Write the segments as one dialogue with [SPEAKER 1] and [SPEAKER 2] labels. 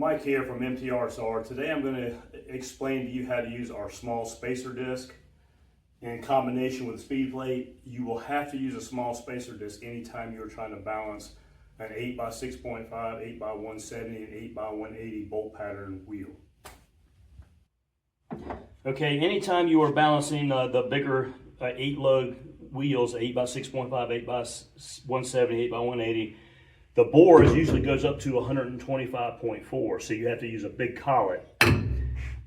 [SPEAKER 1] Mike here from MT-RSR. Today I'm going to explain to you how to use our small spacer disc in combination with a speed plate. You will have to use a small spacer disc anytime you're trying to balance an 8x6.5, 8x170, and 8x180 bolt pattern wheel.
[SPEAKER 2] Okay, anytime you are balancing the bigger 8-lug wheels, 8x6.5, 8x170, 8x180, the bore usually goes up to 125.4, so you have to use a big collet.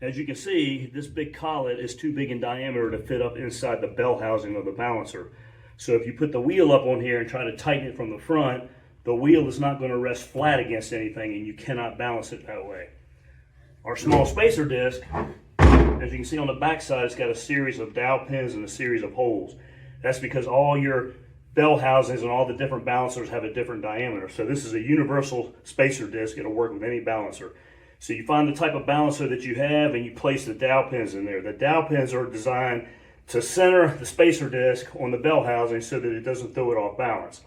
[SPEAKER 2] As you can see, this big collet is too big in diameter to fit up inside the bell housing of the balancer. So if you put the wheel up on here and try to tighten it from the front, the wheel is not going to rest flat against anything and you cannot balance it that way. Our small spacer disc, as you can see on the back side, it's got a series of dowel pins and a series of holes. That's because all your bell housings and all the different balancers have a different diameter. So this is a universal spacer disc. It'll work with any balancer. So you find the type of balancer that you have and you place the dowel pins in there. The dowel pins are designed to center the spacer disc on the bell housing so that it doesn't throw it off balance.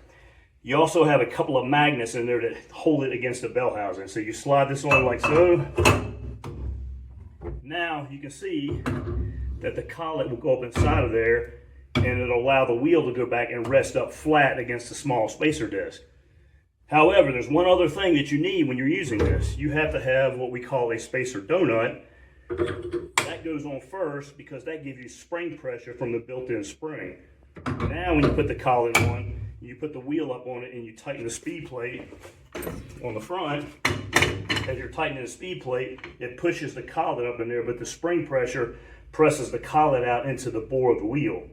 [SPEAKER 2] You also have a couple of magnets in there that hold it against the bell housing. So you slide this on like so. Now you can see that the collet will go up inside of there and it'll allow the wheel to go back and rest up flat against the small spacer disc. However, there's one other thing that you need when you're using this. You have to have what we call a spacer donut. That goes on first because that gives you spring pressure from the built-in spring. Now when you put the collet on, you put the wheel up on it and you tighten the speed plate on the front. As you're tightening the speed plate, it pushes the collet up in there, but the spring pressure presses the collet out into the bore of the wheel.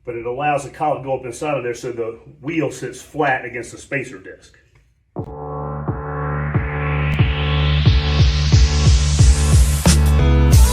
[SPEAKER 2] But it allows the collet to go up inside of there so the wheel sits flat against the spacer disc.